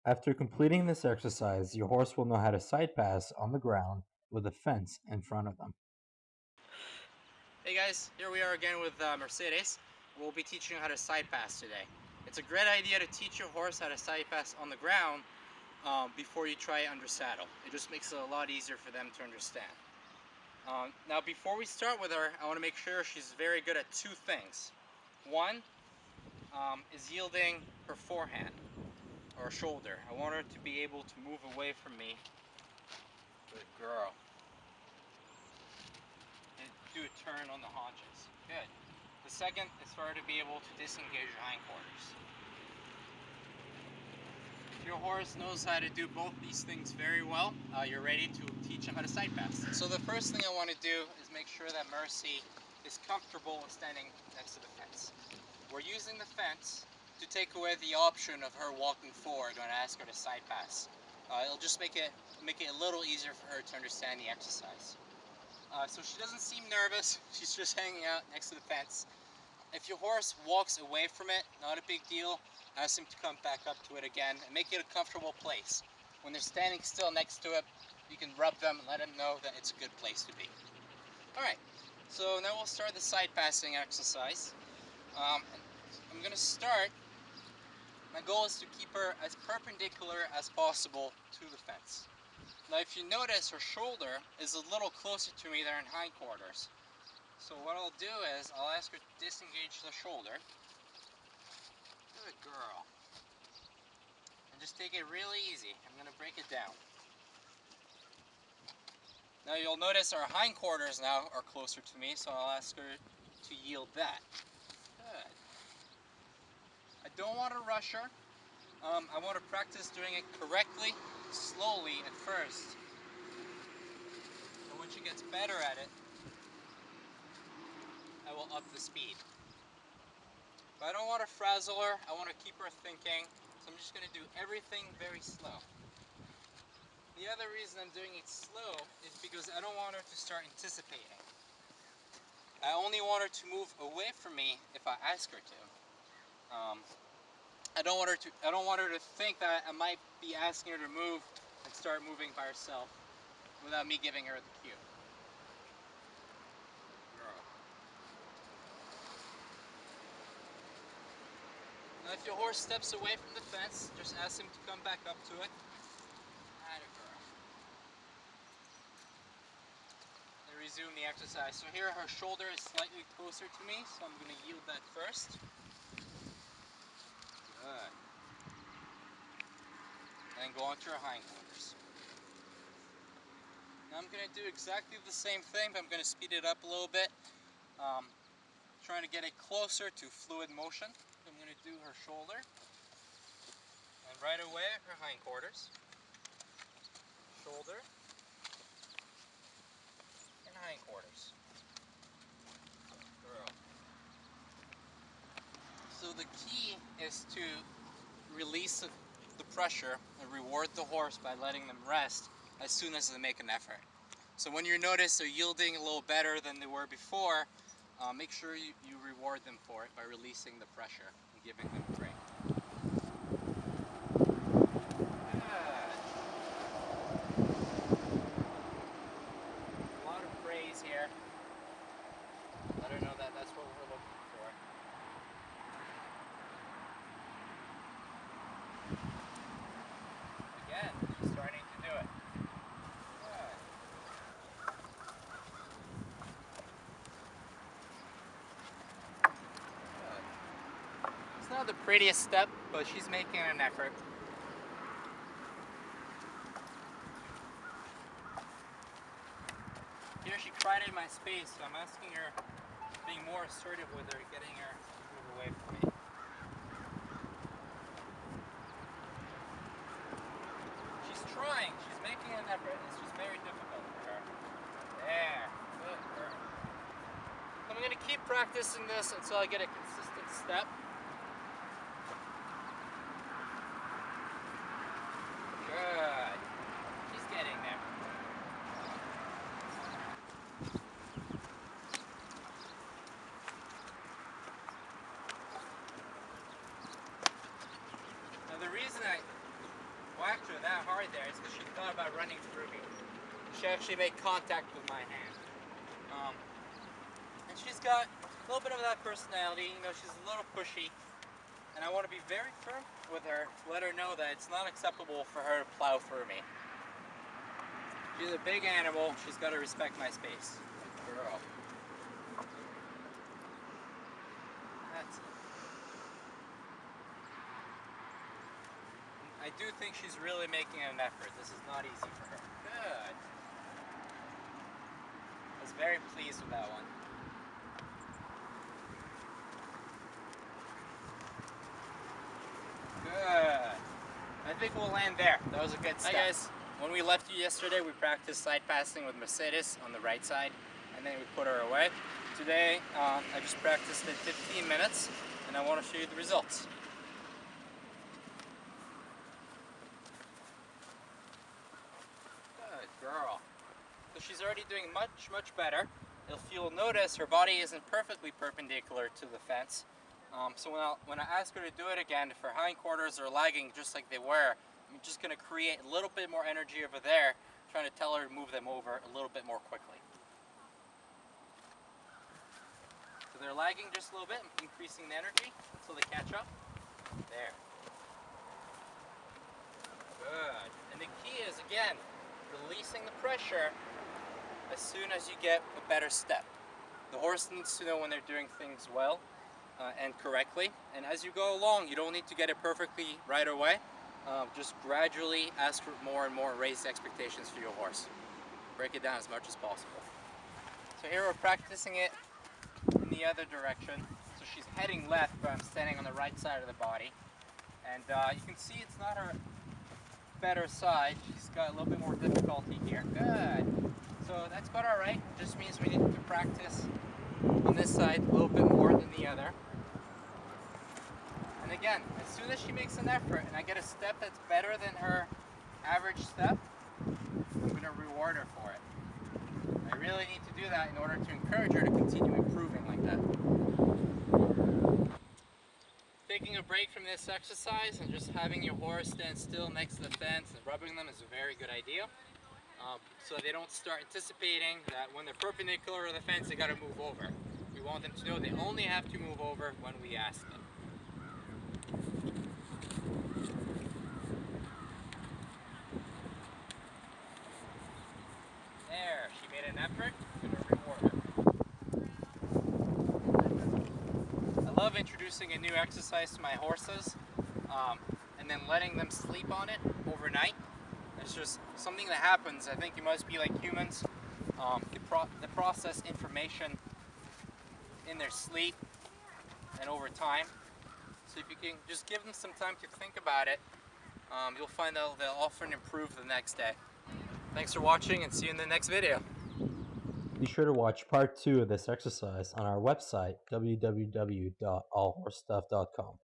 After completing this exercise, your horse will know how to side pass on the ground with a fence in front of them. Hey guys, here we are again with Mercedes. We'll be teaching you how to side pass today. It's a great idea to teach your horse how to side pass on the ground before you try it under saddle. It just makes it a lot easier for them to understand. Now before we start with her, I want to make sure she's very good at two things. One is yielding her forehand or shoulder. I want her to be able to move away from me. Good girl. And do a turn on the haunches. Good. The second is for her to be able to disengage her hindquarters. If your horse knows how to do both these things very well, you're ready to teach him how to side pass. So the first thing I want to do is make sure that Mercy is comfortable with standing next to the fence. We're using the fence to take away the option of her walking forward when I ask her to side pass. It'll just make it a little easier for her to understand the exercise. So she doesn't seem nervous, she's just hanging out next to the fence. If your horse walks away from it, not a big deal. Ask him to come back up to it again and make it a comfortable place. When they're standing still next to it, you can rub them and let them know that it's a good place to be. Alright, so now we'll start the side passing exercise. I'm going to start. My goal is to keep her as perpendicular as possible to the fence. Now if you notice, her shoulder is a little closer to me than her hindquarters. So what I'll do is I'll ask her to disengage the shoulder. Good girl. And just take it really easy. I'm going to break it down. Now you'll notice our hindquarters now are closer to me, so I'll ask her to yield that. Good. I don't want to rush her. I want to practice doing it correctly, slowly at first. And when she gets better at it, I will up the speed. But I don't want to frazzle her. I want to keep her thinking. So I'm just going to do everything very slow. The other reason I'm doing it slow is because I don't want her to start anticipating. I only want her to move away from me if I ask her to. I don't want her to think that I might be asking her to move and start moving by herself without me giving her the cue. Girl. Now if your horse steps away from the fence, just ask him to come back up to it. Atta girl. And resume the exercise. So here her shoulder is slightly closer to me, so I'm going to yield that first. Good. And go on to her hindquarters. Now I'm going to do exactly the same thing, but I'm going to speed it up a little bit. Trying to get it closer to fluid motion. I'm going to do her shoulder. And right away, her hindquarters. Shoulder. And hindquarters. Girl. So the key is to release the pressure and reward the horse by letting them rest as soon as they make an effort. So when you notice they're yielding a little better than they were before, make sure you reward them for it by releasing the pressure and giving them a break. A lot of praise here. Let her know that that's what we're looking for. Again, she's starting to do it. Good. Good. It's not the prettiest step, but she's making an effort. Here she cried in my space, so I'm asking her, being more assertive with her, getting her to move away from me. She's trying, she's making an effort, it's just very difficult for her. There, good girl. I'm going to keep practicing this until I get a consistent step. Good. She's getting there. Now the reason she actually made contact with my hand. And she's got a little bit of that personality, you know, she's a little pushy. And I want to be very firm with her, let her know that it's not acceptable for her to plow through me. She's a big animal, she's got to respect my space. Girl. That's it. I do think she's really making an effort. This is not easy for her. Good. I was very pleased with that one. Good. I think we'll land there. That was a good step. Hi guys. When we left you yesterday, we practiced side passing with Mercedes on the right side, and then we put her away. Today, I just practiced it 15 minutes, and I want to show you the results. Good girl. So she's already doing much, much better. If you'll notice, her body isn't perfectly perpendicular to the fence. So when I ask her to do it again, if her hindquarters are lagging just like they were, I'm just going to create a little bit more energy over there, trying to tell her to move them over a little bit more quickly. So they're lagging just a little bit, I'm increasing the energy until they catch up. There. Good. And the key is, again, releasing the pressure as soon as you get a better step. The horse needs to know when they're doing things well and correctly. And as you go along, you don't need to get it perfectly right away. Just gradually ask for more and more, raise the expectations for your horse. Break it down as much as possible. So here we're practicing it in the other direction. So she's heading left, but I'm standing on the right side of the body. And you can see it's not her better side. She's got a little bit more difficulty here. Good. So that's about all right. Just means we need to practice on this side a little bit more than the other. And again, as soon as she makes an effort and I get a step that's better than her average step, I'm going to reward her for it. I really need to do that in order to encourage her to continue improving like that. Taking a break from this exercise and just having your horse stand still next to the fence and rubbing them is a very good idea. So they don't start anticipating that when they're perpendicular to the fence they got to move over. We want them to know they only have to move over when we ask them. There, she made an effort, I'm going to reward her. I love introducing a new exercise to my horses and then letting them sleep on it overnight. It's just something that happens. I think it must be like humans. They process information in their sleep and over time. So if you can just give them some time to think about it, you'll find that they'll often improve the next day. Thanks for watching and see you in the next video. Be sure to watch part 2 of this exercise on our website, www.allhorsestuff.com.